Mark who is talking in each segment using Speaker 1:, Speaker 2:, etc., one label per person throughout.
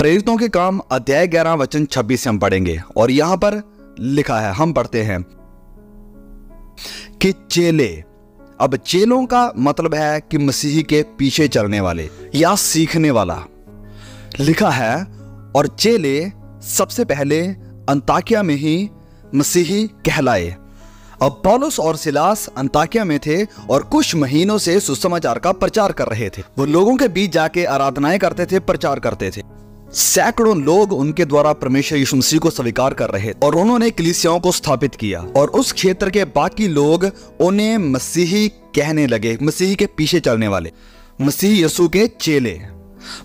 Speaker 1: प्रेरितों के काम अध्याय 11 वचन 26 से हम पढ़ेंगे और यहां पर लिखा है, हम पढ़ते हैं कि चेले। अब चेलों का मतलब है कि मसीही के पीछे चलने वाले या सीखने वाला। लिखा है और चेले सबसे पहले अंताकिया में ही मसीही कहलाए। अब पौलुस और सिलास अंताकिया में थे और कुछ महीनों से सुसमाचार का प्रचार कर रहे थे। वो लोगों के बीच जाके आराधनाएं करते थे, प्रचार करते थे। सैकड़ों लोग उनके द्वारा परमेश्वर यीशु मसीह को स्वीकार कर रहे और उन्होंने कलीसियाओं को स्थापित किया और उस क्षेत्र के बाकी लोग उन्हें मसीही कहने लगे, मसीही के पीछे चलने वाले, मसीह यीशु के चेले,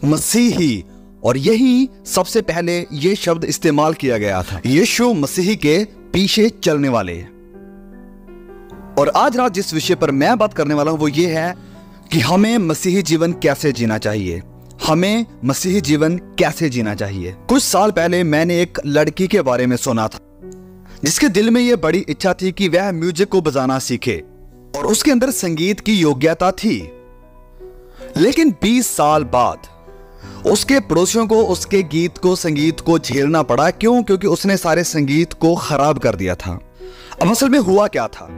Speaker 1: मसीही। और यही सबसे पहले यह शब्द इस्तेमाल किया गया था, यीशु मसीह के पीछे चलने वाले। और आज रात जिस विषय पर मैं बात करने वाला हूं वो ये है कि हमें मसीही जीवन कैसे जीना चाहिए। हमें मसीही जीवन कैसे जीना चाहिए। कुछ साल पहले मैंने एक लड़की के बारे में सुना था जिसके दिल में यह बड़ी इच्छा थी कि वह म्यूजिक को बजाना सीखे और उसके अंदर संगीत की योग्यता थी। लेकिन 20 साल बाद उसके पड़ोसियों को उसके गीत को, संगीत को झेलना पड़ा। क्यों? क्योंकि उसने सारे संगीत को खराब कर दिया था। अब असल में हुआ क्या था,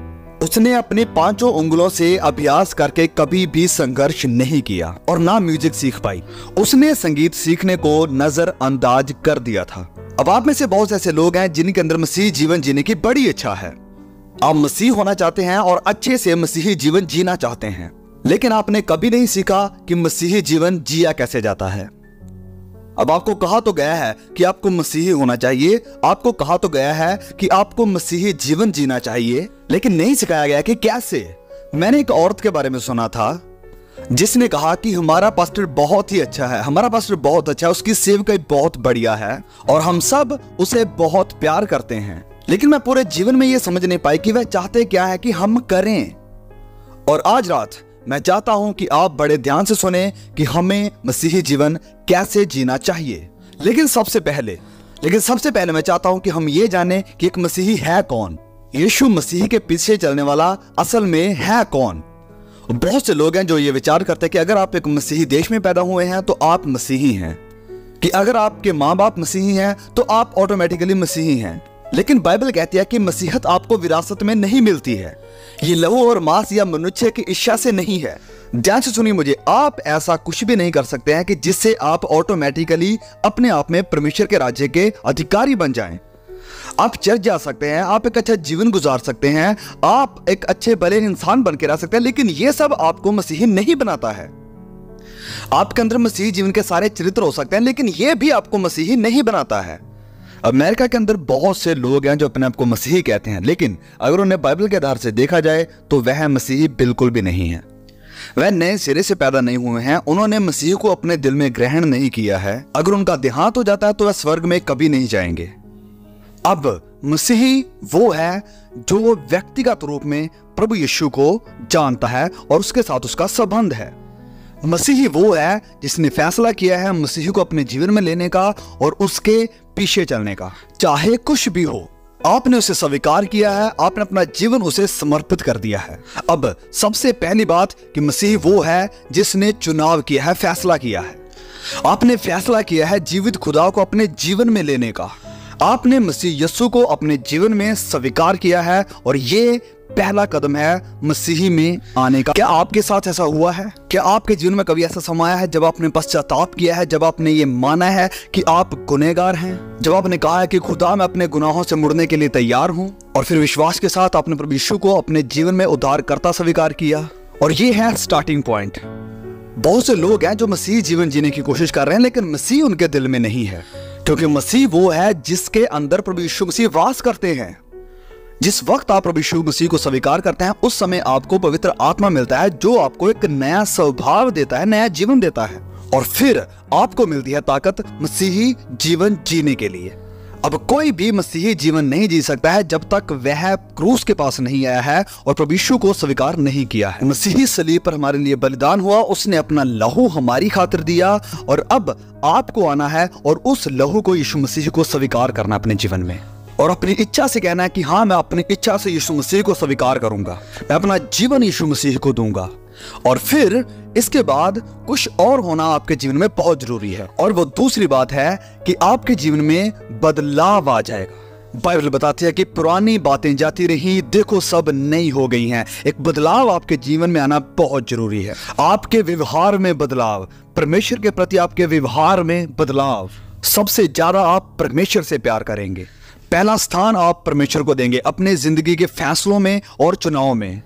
Speaker 1: उसने अपने 5 उंगलों से अभ्यास करके कभी भी संघर्ष नहीं किया और ना म्यूजिक सीख पाई। उसने संगीत सीखने को नजरअंदाज कर दिया था। अब आप में से बहुत से ऐसे लोग हैं जिनके अंदर मसीही जीवन जीने की बड़ी इच्छा है। आप मसीह होना चाहते हैं और अच्छे से मसीही जीवन जीना चाहते हैं, लेकिन आपने कभी नहीं सीखा कि मसीही जीवन जिया कैसे जाता है। अब आपको कहा तो गया है कि आपको मसीही होना चाहिए, आपको कहा तो गया है कि आपको मसीही जीवन जीना चाहिए, लेकिन नहीं सिखाया गया कि कैसे। मैंने एक औरत के बारे में सुना था जिसने कहा कि हमारा पास्टर बहुत ही अच्छा है, हमारा पास्टर बहुत अच्छा है, उसकी सेवकाई बहुत बढ़िया है और हम सब उसे बहुत प्यार करते हैं। लेकिन मैं पूरे जीवन में यह समझ नहीं पाई कि वह चाहते क्या है कि हम करें। और आज रात मैं चाहता हूं कि आप बड़े ध्यान से सुने कि हमें मसीही जीवन कैसे जीना चाहिए। लेकिन सबसे पहले मैं चाहता हूं कि हम ये जाने कि एक मसीही है कौन। यीशु मसीह के पीछे चलने वाला असल में है कौन। बहुत से लोग हैं जो ये विचार करते हैं कि अगर आप एक मसीही देश में पैदा हुए हैं तो आप मसीही हैं, कि अगर आपके माँ बाप मसीही हैं तो आप ऑटोमेटिकली मसीही हैं। लेकिन बाइबल कहती है कि मसीहत आपको विरासत में नहीं मिलती है, ये लहू और मांस या मनुष्य की इच्छा से नहीं है। ध्यान से सुनिए मुझे, आप ऐसा कुछ भी नहीं कर सकते हैं कि जिससे आप ऑटोमेटिकली अपने आप में परमेश्वर के राज्य के अधिकारी बन जाएं। आप चर्च जा सकते हैं, आप एक अच्छा जीवन गुजार सकते हैं, आप एक अच्छे भले इंसान बन के रह सकते हैं, लेकिन यह सब आपको मसीही नहीं बनाता है। आपके अंदर मसीही जीवन के सारे चरित्र हो सकते हैं, लेकिन यह भी आपको मसीही नहीं बनाता है। अमेरिका के अंदर बहुत से लोग हैं जो अपने आप को मसीही कहते हैं, लेकिन अगर उन्हें बाइबल के आधार से देखा जाए तो वह मसीही बिल्कुल भी नहीं है। वह नए सिरे से पैदा नहीं हुए हैं, उन्होंने मसीह को अपने दिल में ग्रहण नहीं किया है। अगर उनका देहांत हो जाता है तो वह स्वर्ग में कभी नहीं जाएंगे। अब मसीही वो है जो व्यक्तिगत रूप में प्रभु यीशु को जानता है और उसके साथ उसका संबंध है। मसीही वो है जिसने फैसला किया है मसीह को अपने जीवन में लेने का और उसके पीछे चलने का, चाहे कुछ भी हो। आपने उसे स्वीकार किया है, आपने अपना जीवन उसे समर्पित कर दिया है। अब सबसे पहली बात कि मसीह वो है जिसने चुनाव किया है, फैसला किया है। आपने फैसला किया है जीवित खुदा को अपने जीवन में लेने का। आपने मसीह यीशु को अपने जीवन में स्वीकार किया है और ये पहला कदम है मसीही में आने का। क्या आपके साथ ऐसा हुआ है? क्या आपके जीवन में कभी ऐसा समय आया है जब आपने पश्चाताप किया है, जब आपने ये माना है कि आप गुनहगार हैं, जब आपने कहा है कि खुदा मैं अपने गुनाहों से मुड़ने के लिए तैयार हूं, और फिर विश्वास के साथ आपने प्रभु यीशु को अपने जीवन में उद्धारकर्ता स्वीकार किया? और ये है स्टार्टिंग पॉइंट। बहुत से लोग हैं जो मसीह जीवन जीने की कोशिश कर रहे हैं, लेकिन मसीह उनके दिल में नहीं है, क्योंकि मसीह वो है जिसके अंदर प्रभु यीशु मसीह वास करते हैं। जिस वक्त आप प्रभु यीशु मसीह को स्वीकार करते हैं उस समय आपको पवित्र आत्मा मिलता है जो आपको एक नया स्वभाव देता है, नया जीवन देता है, और फिर आपको मिलती है ताकत मसीही जीवन जीने के लिए। अब कोई भी मसीही जीवन नहीं जी सकता है जब तक वह क्रूस के पास नहीं आया है और प्रभु यीशु को स्वीकार नहीं किया है। मसीही सलीब पर हमारे लिए बलिदान हुआ, उसने अपना लहू हमारी खातिर दिया, और अब आपको आना है और उस लहू को यीशु मसीह को स्वीकार करना अपने जीवन में, और अपनी इच्छा से कहना है कि हाँ, मैं अपनी इच्छा से यीशु मसीह को स्वीकार करूंगा, मैं अपना जीवन यीशु मसीह को दूंगा। और फिर इसके बाद कुछ और होना आपके जीवन में बहुत जरूरी है, और वो दूसरी बात है कि आपके जीवन में बदलाव आ जाएगा। बाइबल बताती है कि पुरानी बातें जाती रही, देखो सब नई हो गई हैं। एक बदलाव आपके जीवन में आना बहुत जरूरी है। आपके व्यवहार में बदलाव, परमेश्वर के प्रति आपके व्यवहार में बदलाव। सबसे ज्यादा आप परमेश्वर से प्यार करेंगे। पहला स्थान आप परमेश्वर को देंगे अपने जिंदगी के फैसलों में और चुनाव में।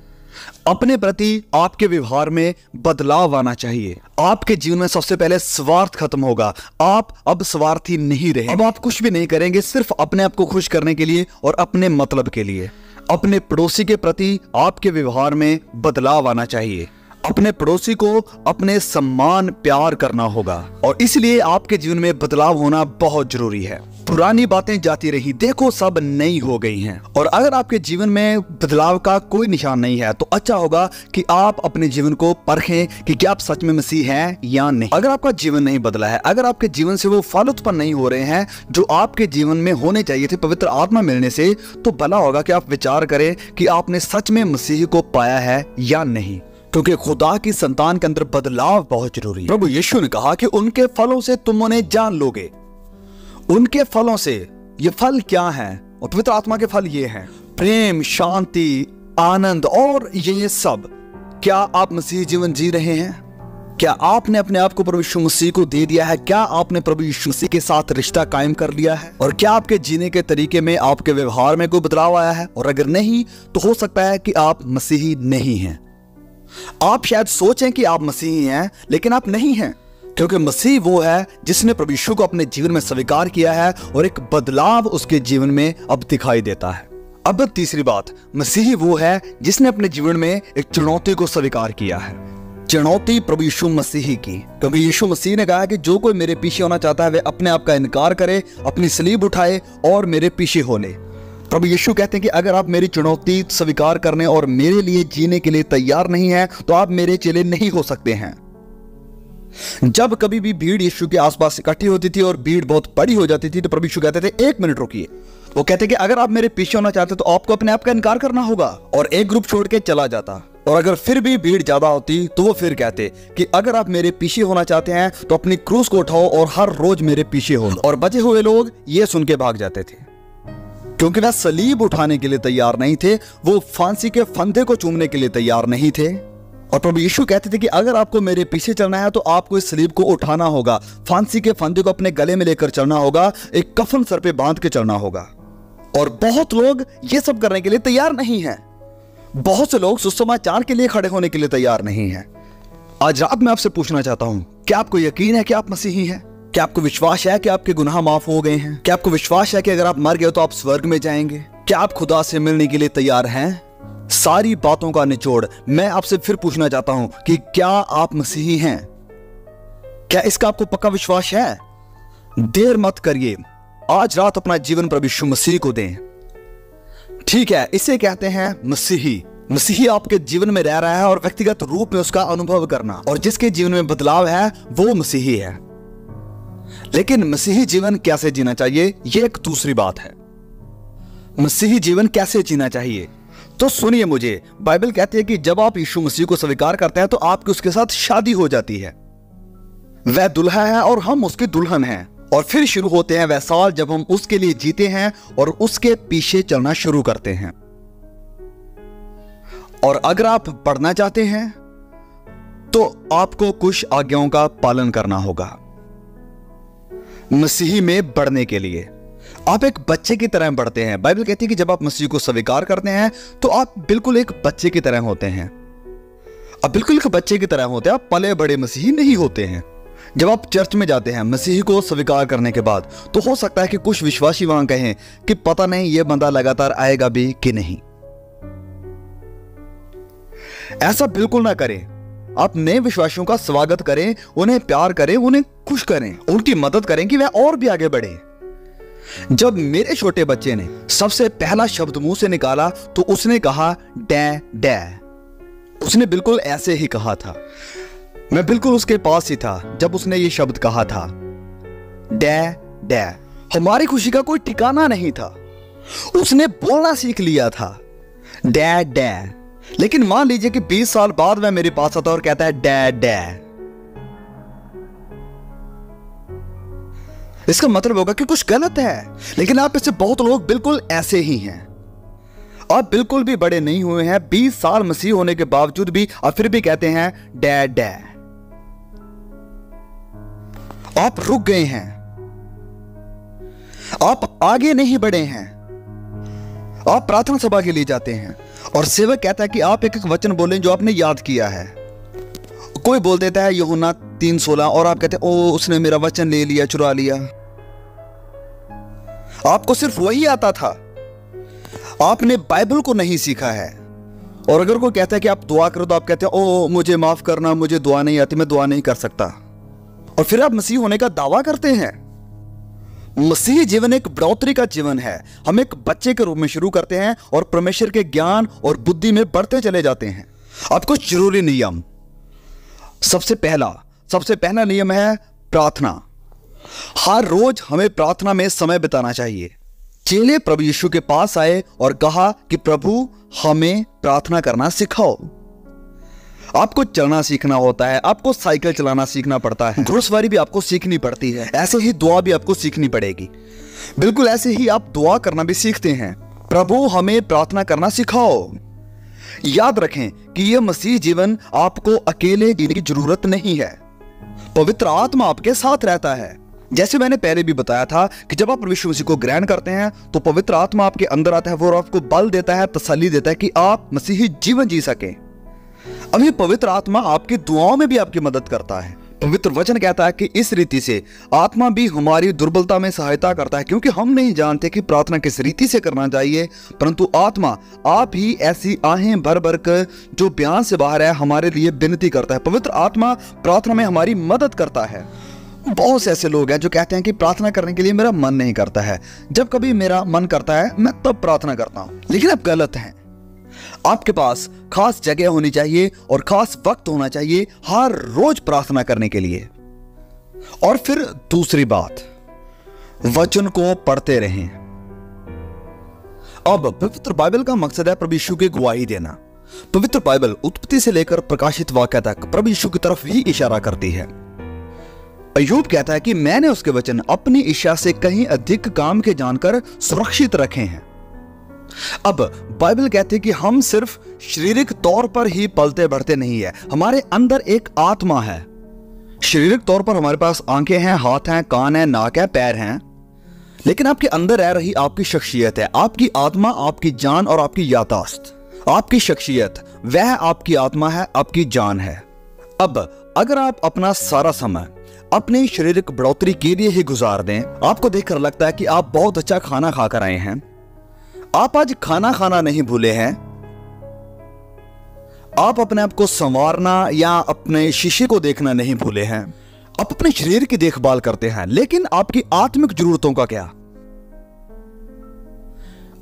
Speaker 1: अपने प्रति आपके व्यवहार में बदलाव आना चाहिए। आपके जीवन में सबसे पहले स्वार्थ खत्म होगा। आप अब स्वार्थी नहीं रहे। अब आप कुछ भी नहीं करेंगे सिर्फ अपने आप को खुश करने के लिए और अपने मतलब के लिए। अपने पड़ोसी के प्रति आपके व्यवहार में बदलाव आना चाहिए। अपने पड़ोसी को अपने सम्मान प्यार करना होगा, और इसलिए आपके जीवन में बदलाव होना बहुत जरूरी है। पुरानी बातें जाती रही, देखो सब नई हो गई हैं। और अगर आपके जीवन में बदलाव का कोई निशान नहीं है तो अच्छा होगा कि आप अपने जीवन को परखें कि क्या आप सच में मसीह हैं या नहीं। अगर आपका जीवन नहीं बदला है, अगर आपके जीवन से वो फल उत्पन्न नहीं हो रहे हैं जो आपके जीवन में होने चाहिए थे पवित्र आत्मा मिलने से, तो भला होगा कि आप विचार करें कि आपने सच में मसीह को पाया है या नहीं, क्योंकि खुदा की संतान के अंदर बदलाव बहुत जरूरी है। प्रभु यीशु ने कहा कि उनके फलों से तुम उन्हें जान लोगे। उनके फलों से, ये फल क्या है? और पवित्र आत्मा के फल ये हैं, प्रेम, शांति, आनंद और ये सब। क्या आप मसीह जीवन जी रहे हैं? क्या आपने अपने आप को प्रभु यीशु मसीह को दे दिया है? क्या आपने प्रभु यीशु मसीह के साथ रिश्ता कायम कर लिया है? और क्या आपके जीने के तरीके में, आपके व्यवहार में कोई बदलाव आया है? और अगर नहीं तो हो सकता है कि आप मसीही नहीं हैं। आप शायद सोचें कि आप मसीही हैं, लेकिन आप नहीं हैं, क्योंकि मसीह वो है जिसने प्रभु यीशु को अपने जीवन में स्वीकार किया है और एक बदलाव उसके जीवन में अब दिखाई देता है। अब तीसरी बात, मसीह वो है जिसने अपने जीवन में एक चुनौती को स्वीकार किया है। चुनौती प्रभु यीशु मसीह की, क्योंकि यीशु मसीह ने कहा कि जो कोई मेरे पीछे होना चाहता है वे अपने आप का इनकार करे, अपनी सलीब उठाए और मेरे पीछे हो ले। प्रभु यीशु कहते हैं कि अगर आप मेरी चुनौती स्वीकार करने और मेरे लिए जीने के लिए तैयार नहीं हैं तो आप मेरे चेले नहीं हो सकते हैं। जब कभी भी भीड़ यीशु के आसपास इकट्ठी होती थी और भीड़ बहुत बड़ी हो जाती थी तो प्रभु यीशु कहते थे 1 मिनट रुकिए। वो कहते कि अगर आप मेरे पीछे होना चाहते तो आपको अपने आप का इनकार करना होगा, और एक ग्रुप छोड़ के चला जाता। और अगर फिर भी भीड़ ज्यादा होती तो वो फिर कहते कि अगर आप मेरे पीछे होना चाहते हैं तो अपनी क्रूस को उठाओ और हर रोज मेरे पीछे हो। और बचे हुए लोग ये सुन के भाग जाते थे, क्योंकि वह सलीब उठाने के लिए तैयार नहीं थे, वो फांसी के फंदे को चूमने के लिए तैयार नहीं थे। और प्रभु यीशु कहते थे कि अगर आपको मेरे पीछे चलना है तो आपको इस सलीब को उठाना होगा, फांसी के फंदे को अपने गले में लेकर चलना होगा, एक कफन सर पे बांध के चलना होगा। और बहुत लोग ये सब करने के लिए तैयार नहीं हैं। बहुत से लोग सुसमाचार के लिए खड़े होने के लिए तैयार नहीं हैं। आज रात मैं आपसे पूछना चाहता हूं, क्या आपको यकीन है कि आप मसीही हैं? क्या आपको विश्वास है कि आपके गुनाह माफ हो गए हैं? क्या आपको विश्वास है कि अगर आप मर गए तो आप स्वर्ग में जाएंगे? क्या आप खुदा से मिलने के लिए तैयार हैं? सारी बातों का निचोड़ मैं आपसे फिर पूछना चाहता हूं कि क्या आप मसीही हैं? क्या इसका आपको पक्का विश्वास है? देर मत करिए, आज रात अपना जीवन प्रभु यीशु मसीह को दें। ठीक है, इसे कहते हैं मसीही। मसीही आपके जीवन में रह रहा है और व्यक्तिगत रूप में उसका अनुभव करना, और जिसके जीवन में बदलाव है वो मसीही है। लेकिन मसीही जीवन कैसे जीना चाहिए, ये एक दूसरी बात है। मसीही जीवन कैसे जीना चाहिए, तो सुनिए मुझे। बाइबल कहती है कि जब आप यीशु मसीह को स्वीकार करते हैं तो आपकी उसके साथ शादी हो जाती है। वह दुल्हा है और हम उसकी दुल्हन हैं, और फिर शुरू होते हैं वह साल जब हम उसके लिए जीते हैं और उसके पीछे चलना शुरू करते हैं। और अगर आप बढ़ना चाहते हैं तो आपको कुछ आज्ञाओं का पालन करना होगा। मसीही में बढ़ने के लिए आप एक बच्चे की तरह बढ़ते हैं। बाइबल कहती है कि जब आप मसीह को स्वीकार करते हैं तो आप बिल्कुल एक बच्चे की तरह होते हैं। आप बिल्कुल एक बच्चे की तरह होते हैं, आप पले बड़े मसीही नहीं होते हैं। जब आप चर्च में जाते हैं मसीह को स्वीकार करने के बाद, तो हो सकता है कि कुछ विश्वासी वहां कहें कि पता नहीं ये बंदा लगातार आएगा भी कि नहीं। ऐसा बिल्कुल ना करें। आप नए विश्वासियों का स्वागत करें, उन्हें प्यार करें, उन्हें खुश करें, उनकी मदद करें कि वह और भी आगे बढ़े। जब मेरे छोटे बच्चे ने सबसे पहला शब्द मुंह से निकाला तो उसने कहा डै डै। उसने बिल्कुल ऐसे ही कहा था। मैं बिल्कुल उसके पास ही था जब उसने ये शब्द कहा था, डै डै। हमारी खुशी का कोई ठिकाना नहीं था। उसने बोलना सीख लिया था, डै डै। लेकिन मान लीजिए कि 20 साल बाद वह मेरे पास आता है और कहता है डैड डैड, इसका मतलब होगा कि कुछ गलत है। लेकिन आप इससे बहुत लोग बिल्कुल ऐसे ही हैं। आप बिल्कुल भी बड़े नहीं हुए हैं, 20 साल मसीह होने के बावजूद भी आप फिर भी कहते हैं डैड डैड। आप रुक गए हैं, आप आगे नहीं बढ़े हैं। आप प्रार्थना सभा के लिए जाते हैं और सेवक कहता है कि आप एक एक वचन बोलें जो आपने याद किया है। कोई बोल देता है यूहन्ना 3:16 और आप कहते हैं ओ उसने मेरा वचन ले लिया, चुरा लिया। आपको सिर्फ वही आता था, आपने बाइबल को नहीं सीखा है। और अगर कोई कहता है कि आप दुआ करो तो आप कहते हैं ओ मुझे माफ करना, मुझे दुआ नहीं आती, मैं दुआ नहीं कर सकता। और फिर आप मसीह होने का दावा करते हैं। मसीह जीवन एक बढ़ोतरी का जीवन है। हम एक बच्चे के रूप में शुरू करते हैं और परमेश्वर के ज्ञान और बुद्धि में बढ़ते चले जाते हैं। अब कुछ जरूरी नियम। सबसे पहला नियम है प्रार्थना। हर रोज हमें प्रार्थना में समय बिताना चाहिए। चेले प्रभु यीशु के पास आए और कहा कि प्रभु हमें प्रार्थना करना सिखाओ। आपको चलना सीखना होता है, आपको साइकिल चलाना सीखना पड़ता है, घुड़सवारी भी आपको सीखनी पड़ती है, ऐसे ही दुआ भी आपको सीखनी पड़ेगी। बिल्कुल ऐसे ही आप दुआ करना भी सीखते हैं। प्रभु हमें प्रार्थना करना सिखाओ। याद रखें कि यह मसीह जीवन आपको अकेले जीने की जरूरत नहीं है। पवित्र आत्मा आपके साथ रहता है। जैसे मैंने पहले भी बताया था कि जब आप प्रभु यीशु मसीह को ग्रहण करते हैं तो पवित्र आत्मा आपके अंदर आता है, वो आपको बल देता है, तसल्ली देता है कि आप मसीही जीवन जी सकें। अब ये पवित्र आत्मा आपकी दुआओं में भी आपकी मदद करता है। पवित्र वचन कहता है कि इस रीति से आत्मा भी हमारी दुर्बलता में सहायता करता है, क्योंकि हम नहीं जानते कि प्रार्थना किस रीति से करना चाहिए, परंतु आत्मा आप ही ऐसी आहें भर भर कर जो बयान से बाहर है हमारे लिए विनती करता है। पवित्र आत्मा प्रार्थना में हमारी मदद करता है। बहुत से ऐसे लोग हैं जो कहते हैं कि प्रार्थना करने के लिए मेरा मन नहीं करता है, जब कभी मेरा मन करता है मैं तब प्रार्थना करता हूं। लेकिन आप गलत हैं। आपके पास खास जगह होनी चाहिए और खास वक्त होना चाहिए हर रोज प्रार्थना करने के लिए। और फिर दूसरी बात, वचन को पढ़ते रहें। अब पवित्र बाइबल का मकसद है प्रभु यीशु की गवाही देना। पवित्र बाइबल उत्पत्ति से लेकर प्रकाशित वाक्य तक प्रभु यीशु की तरफ ही इशारा करती है। अय्यूब कहता है कि मैंने उसके वचन अपनी इच्छा से कहीं अधिक काम के जानकर सुरक्षित रखे हैं। अब बाइबल कहती है कि हम सिर्फ शारीरिक तौर पर ही पलते बढ़ते नहीं है, हमारे अंदर एक आत्मा है। शारीरिक तौर पर हमारे पास आंखें हैं, हाथ हैं, कान है, नाक है, पैर हैं, लेकिन आपके अंदर रह रही आपकी शख्सियत है। आपकी आत्मा, आपकी जान और आपकी यादाश्त, आपकी शख्सियत, वह आपकी आत्मा है, आपकी जान है। अब अगर आप अपना सारा समय अपनी शारीरिक बढ़ोतरी के लिए ही गुजार दें, आपको देखकर लगता है कि आप बहुत अच्छा खाना खाकर आए हैं, आप आज खाना खाना नहीं भूले हैं, आप अपने आप को संवारना या अपने शीशे को देखना नहीं भूले हैं, आप अपने शरीर की देखभाल करते हैं, लेकिन आपकी आत्मिक जरूरतों का क्या?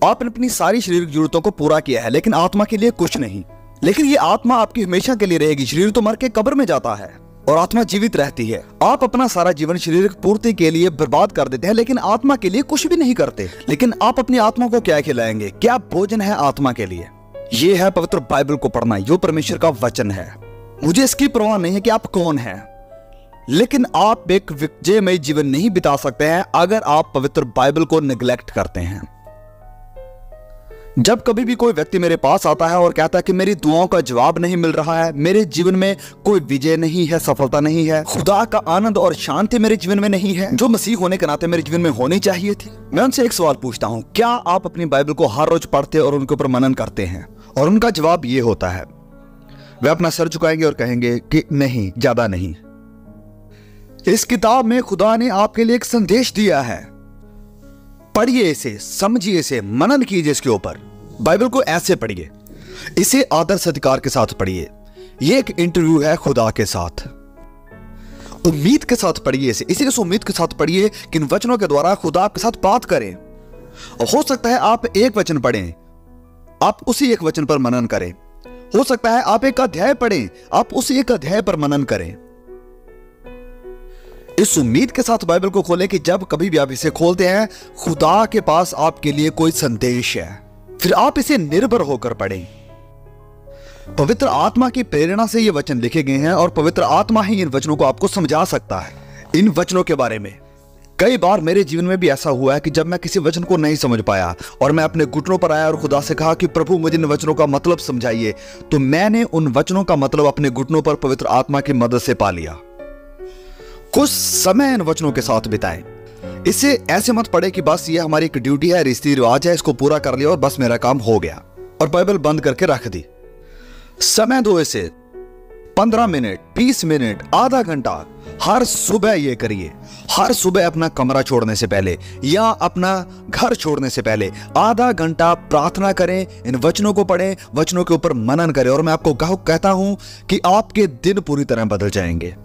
Speaker 1: आपने अपनी सारी शारीरिक जरूरतों को पूरा किया है लेकिन आत्मा के लिए कुछ नहीं। लेकिन ये आत्मा आपकी हमेशा के लिए रहेगी। शरीर तो मर के कब्र में जाता है और आत्मा जीवित रहती है। आप अपना सारा जीवन शारीरिक पूर्ति के लिए बर्बाद कर देते हैं लेकिन आत्मा के लिए कुछ भी नहीं करते। लेकिन आप अपनी आत्मा को क्या खिलाएंगे? क्या भोजन है आत्मा के लिए? ये है पवित्र बाइबल को पढ़ना, जो परमेश्वर का वचन है। मुझे इसकी परवाह नहीं है कि आप कौन हैं, लेकिन आप एक विजयमय जीवन नहीं बिता सकते हैं अगर आप पवित्र बाइबल को निगलेक्ट करते हैं। जब कभी भी कोई व्यक्ति मेरे पास आता है और कहता है कि मेरी दुआओं का जवाब नहीं मिल रहा है, मेरे जीवन में कोई विजय नहीं है, सफलता नहीं है, खुदा का आनंद और शांति मेरे जीवन में नहीं है जो मसीह होने के नाते मेरे जीवन में होनी चाहिए थी, मैं उनसे एक सवाल पूछता हूं, क्या आप अपनी बाइबल को हर रोज पढ़ते और उनके ऊपर मनन करते हैं? और उनका जवाब ये होता है, वे अपना सर झुकाएंगे और कहेंगे कि नहीं, ज्यादा नहीं। इस किताब में खुदा ने आपके लिए एक संदेश दिया है, पढ़िए इसे, समझिए इसे, मनन कीजिए इसके ऊपर। बाइबल को ऐसे पढ़िए, इसे आदर सत्कार के साथ पढ़िए। ये एक इंटरव्यू है खुदा के साथ। उम्मीद के साथ पढ़िए इसे, इस उम्मीद के साथ पढ़िए कि इन वचनों के द्वारा खुदा आपके साथ बात करें। और हो सकता है आप एक वचन पढ़ें, आप उसी एक वचन पर मनन करें। हो सकता है आप एक अध्याय पढ़ें, आप उसी एक अध्याय पर मनन करें। इस उम्मीद के साथ बाइबल को खोलें कि जब कभी भी आप इसे खोलते हैं, खुदा के पास आपके लिए कोई संदेश है। फिर आप इसे निर्भर होकर पढ़ें। पवित्र आत्मा की प्रेरणा से ये वचन लिखे गए हैं और पवित्र आत्मा ही इन वचनों को आपको समझा सकता है। इन वचनों के बारे में कई बार मेरे जीवन में भी ऐसा हुआ है कि जब मैं किसी वचन को नहीं समझ पाया और मैं अपने घुटनों पर आया और खुदा से कहा कि प्रभु मुझे इन वचनों का मतलब समझाइए, तो मैंने उन वचनों का मतलब अपने घुटनों पर पवित्र आत्मा की मदद से पा लिया। कुछ समय इन वचनों के साथ बिताएं। इससे ऐसे मत पड़े कि बस ये हमारी एक ड्यूटी है, रीति रिवाज है, इसको पूरा कर लिया और बस मेरा काम हो गया और बाइबल बंद करके रख दी। समय दो इसे 15 मिनट, 20 मिनट, आधा घंटा, हर सुबह ये करिए। हर सुबह अपना कमरा छोड़ने से पहले या अपना घर छोड़ने से पहले आधा घंटा प्रार्थना करें, इन वचनों को पढ़ें, वचनों के ऊपर मनन करें और मैं आपको कहता हूं कि आपके दिन पूरी तरह बदल जाएंगे।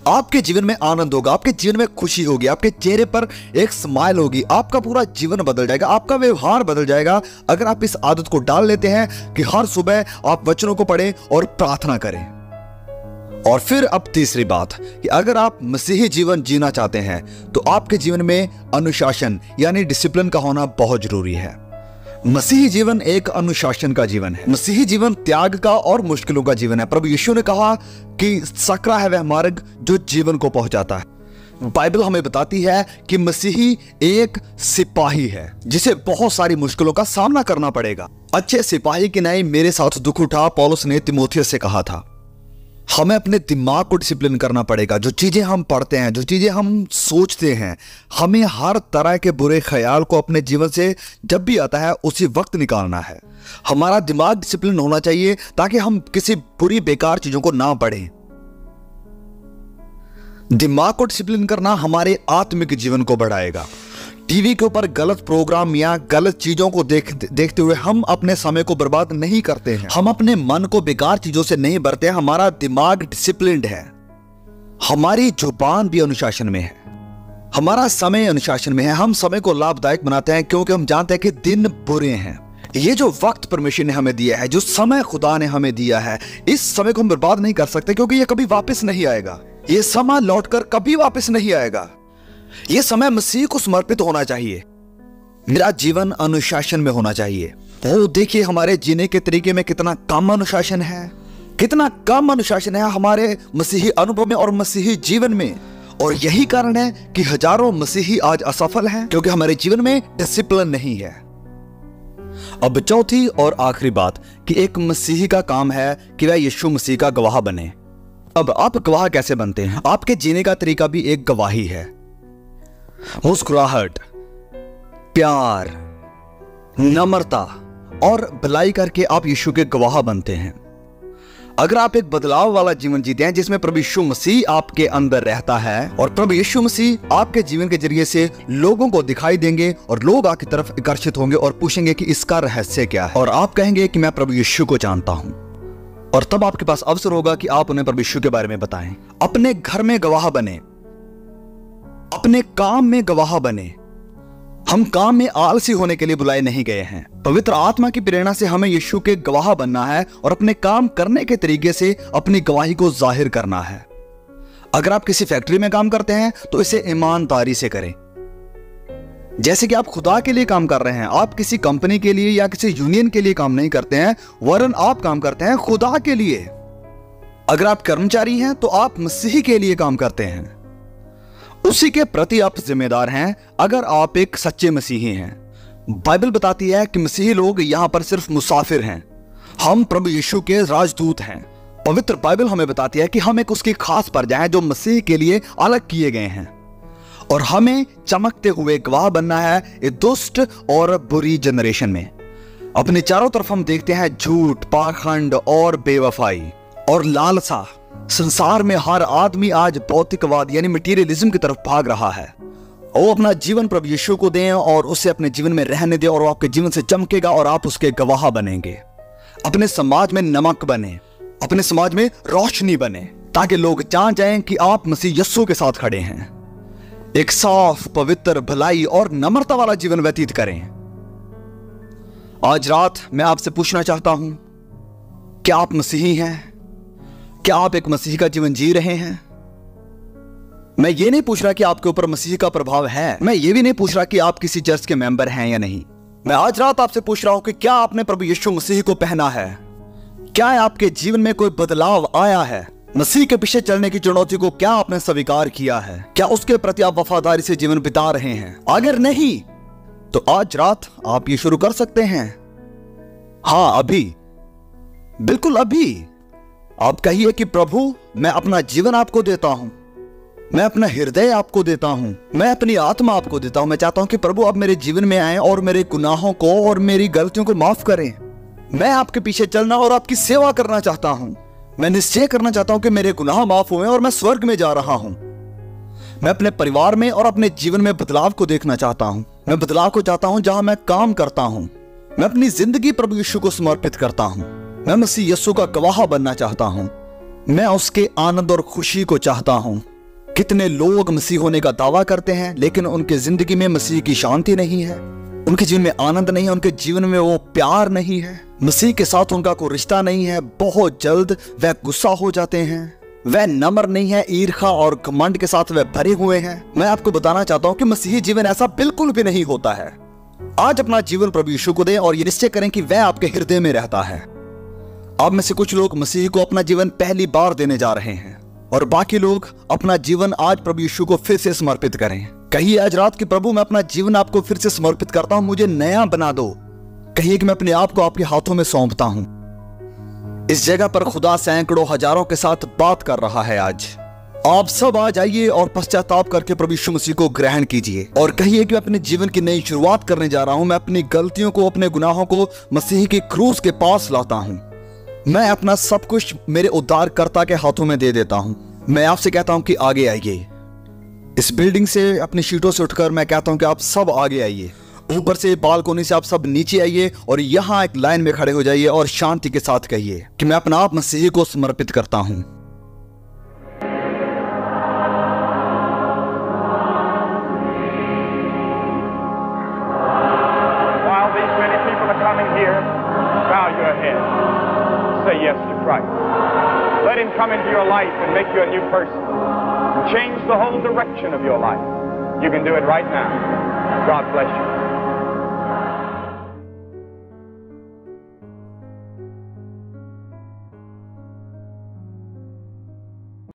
Speaker 1: आपके जीवन में आनंद होगा, आपके जीवन में खुशी होगी, आपके चेहरे पर एक स्माइल होगी, आपका पूरा जीवन बदल जाएगा, आपका व्यवहार बदल जाएगा अगर आप इस आदत को डाल लेते हैं कि हर सुबह आप वचनों को पढ़ें और प्रार्थना करें। और फिर अब तीसरी बात कि अगर आप मसीही जीवन जीना चाहते हैं तो आपके जीवन में अनुशासन यानी डिसिप्लिन का होना बहुत जरूरी है। मसीही जीवन एक अनुशासन का जीवन है। मसीही जीवन त्याग का और मुश्किलों का जीवन है। प्रभु यीशु ने कहा कि सकरा है वह मार्ग जो जीवन को पहुंचाता है। बाइबल हमें बताती है कि मसीही एक सिपाही है जिसे बहुत सारी मुश्किलों का सामना करना पड़ेगा। अच्छे सिपाही की नहीं मेरे साथ दुख उठा, पौलुस ने तिमोथियस से कहा था। हमें अपने दिमाग को डिसिप्लिन करना पड़ेगा। जो चीजें हम पढ़ते हैं, जो चीजें हम सोचते हैं, हमें हर तरह के बुरे ख्याल को अपने जीवन से जब भी आता है उसी वक्त निकालना है। हमारा दिमाग डिसिप्लिन होना चाहिए ताकि हम किसी बुरी बेकार चीजों को ना पढ़ें। दिमाग को डिसिप्लिन करना हमारे आत्मिक जीवन को बढ़ाएगा। टीवी के ऊपर गलत प्रोग्राम या गलत चीजों को देखते हुए हम अपने समय को बर्बाद नहीं करते हैं। हम अपने मन को बेकार चीजों से नहीं भरते हैं। हमारा दिमाग डिसिप्लिन्ड है। हमारी जुबान भी अनुशासन में है। हमारा समय अनुशासन में है। हम समय को लाभदायक बनाते हैं क्योंकि हम जानते हैं कि दिन बुरे हैं। ये जो वक्त परमेश्वर ने हमें दिया है, जो समय खुदा ने हमें दिया है, इस समय को हम बर्बाद नहीं कर सकते क्योंकि ये कभी वापस नहीं आएगा। ये समय लौटकर कभी वापस नहीं आएगा। यह समय मसीह को समर्पित होना चाहिए। मेरा जीवन अनुशासन में होना चाहिए। तो देखिए हमारे जीने के तरीके में कितना कम अनुशासन है, कितना कम अनुशासन है हमारे मसीही अनुभव में और मसीही जीवन में। और यही कारण है कि हजारों मसीही आज असफल हैं क्योंकि हमारे जीवन में डिसिप्लिन नहीं है। अब चौथी और आखिरी बात कि एक मसीही का काम है कि वह यीशु मसीह का गवाह बने। अब आप गवाह कैसे बनते हैं? आपके जीने का तरीका भी एक गवाही है। मुस्कुराहट, प्यार, नम्रता और भलाई करके आप यीशु के गवाह बनते हैं। अगर आप एक बदलाव वाला जीवन जीते हैं जिसमें प्रभु यीशु मसीह आपके अंदर रहता है और प्रभु यीशु मसीह आपके जीवन के जरिए से लोगों को दिखाई देंगे और लोग आपकी तरफ आकर्षित होंगे और पूछेंगे कि इसका रहस्य क्या है, और आप कहेंगे कि मैं प्रभु यीशु को जानता हूं, और तब आपके पास अवसर होगा कि आप उन्हें प्रभु यीशु के बारे में बताएं। अपने घर में गवाह बने, अपने काम में गवाह बने। हम काम में आलसी होने के लिए बुलाए नहीं गए हैं। पवित्र आत्मा की प्रेरणा से हमें यीशु के गवाह बनना है और अपने काम करने के तरीके से अपनी गवाही को जाहिर करना है। अगर आप किसी फैक्ट्री में काम करते हैं तो इसे ईमानदारी से करें, जैसे कि आप खुदा के लिए काम कर रहे हैं। आप किसी कंपनी के लिए या किसी यूनियन के लिए काम नहीं करते हैं, वरन आप काम करते हैं खुदा के लिए। अगर आप कर्मचारी हैं तो आप मसीह के लिए काम करते हैं, उसी के प्रति आप जिम्मेदार हैं अगर आप एक सच्चे मसीही हैं। बाइबल बताती है कि मसीही लोग यहां पर सिर्फ मुसाफिर हैं। हम प्रभु यीशु के राजदूत हैं। पवित्र बाइबल हमें बताती है कि हम एक उसकी खास प्रजा हैं जो मसीह के लिए अलग किए गए हैं, और हमें चमकते हुए गवाह बनना है इस दुष्ट और बुरी जनरेशन में। अपने चारों तरफ हम देखते हैं झूठ, पाखंड और बेवफाई और लालसा। संसार में हर आदमी आज भौतिकवाद यानी मटीरियलिज्म की तरफ भाग रहा है। वो अपना जीवन प्रभु यीशु को दें और उसे अपने जीवन में रहने दें, और वो आपके जीवन से चमकेगा और आप उसके गवाह बनेंगे। अपने समाज में नमक बने, अपने समाज में रोशनी बने, ताकि लोग जान जाएं कि आप मसीह यीशु के साथ खड़े हैं। एक साफ, पवित्र, भलाई और नम्रता वाला जीवन व्यतीत करें। आज रात मैं आपसे पूछना चाहता हूं, क्या आप मसीही हैं? क्या आप एक मसीह का जीवन जी रहे हैं? मैं ये नहीं पूछ रहा कि आपके ऊपर मसीह का प्रभाव है। मैं ये भी नहीं पूछ रहा कि आप किसी चर्च के मेंबर हैं या नहीं। मैं आज रात आपसे पूछ रहा हूं कि क्या आपने प्रभु यीशु मसीह को पहना है? क्या आपके जीवन में कोई बदलाव आया है? मसीह के पीछे चलने की चुनौती को क्या आपने स्वीकार किया है? क्या उसके प्रति आप वफादारी से जीवन बिता रहे हैं? अगर नहीं तो आज रात आप ये शुरू कर सकते हैं। हाँ, अभी, बिल्कुल अभी। आप कहिए कि प्रभु, मैं अपना जीवन आपको देता हूं, मैं अपना हृदय आपको देता हूं, मैं अपनी आत्मा आपको देता हूं। मैं चाहता हूं कि प्रभु आप मेरे जीवन में आए और मेरे गुनाहों को और मेरी गलतियों को माफ करें। मैं आपके पीछे चलना और आपकी सेवा करना चाहता हूं। मैं निश्चय करना चाहता हूं कि मेरे गुनाह माफ हुए और मैं स्वर्ग में जा रहा हूं। मैं अपने परिवार में और अपने जीवन में बदलाव को देखना चाहता हूं। मैं बदलाव को चाहता हूं जहां मैं काम करता हूं। मैं अपनी जिंदगी प्रभु यीशु को समर्पित करता हूं। मैं मसीह यीशु का गवाह बनना चाहता हूं। मैं उसके आनंद और खुशी को चाहता हूं। कितने लोग मसीह होने का दावा करते हैं, लेकिन उनकी जिंदगी में मसीह की शांति नहीं है, उनके जीवन में आनंद नहीं है, उनके जीवन में वो प्यार नहीं है, मसीह के साथ उनका कोई रिश्ता नहीं है। बहुत जल्द वह गुस्सा हो जाते हैं, वह नम्र नहीं है, ईर्ष्या और घमंड के साथ वह भरे हुए हैं। मैं आपको बताना चाहता हूं कि मसीही जीवन ऐसा बिल्कुल भी नहीं होता है। आज अपना जीवन प्रभु यीशु को दें और ये निश्चय करें कि वह आपके हृदय में रहता है। आप में से कुछ लोग मसीह को अपना जीवन पहली बार देने जा रहे हैं और बाकी लोग अपना जीवन आज प्रभु यीशु को फिर से समर्पित करें। कहिए आज रात कि प्रभु, मैं अपना जीवन आपको फिर से समर्पित करता हूं, मुझे नया बना दो। कहिए कि मैं अपने आप को आपके हाथों में सौंपता हूं। इस जगह पर खुदा सैकड़ों हजारों के साथ बात कर रहा है। आज आप सब आ जाइए और पश्चाताप करके प्रभु यीशु मसीह को ग्रहण कीजिए और कहिए कि मैं अपने जीवन की नई शुरुआत करने जा रहा हूं। मैं अपनी गलतियों को, अपने गुनाहों को मसीह की क्रूस के पास लाता हूं। मैं अपना सब कुछ मेरे उद्धारकर्ता के हाथों में दे देता हूं। मैं आपसे कहता हूं कि आगे आइए। इस बिल्डिंग से, अपनी सीटों से उठकर मैं कहता हूं कि आप सब आगे आइए। ऊपर से बालकोनी से आप सब नीचे आइए और यहां एक लाइन में खड़े हो जाइए और शांति के साथ कहिए कि मैं अपना आप मसीह को समर्पित करता हूं।
Speaker 2: While these many people are coming here, bow your head. Say yes to Christ. Let him come into your life and make you a new person. Change the whole direction of your life. You can do it right now. God bless you.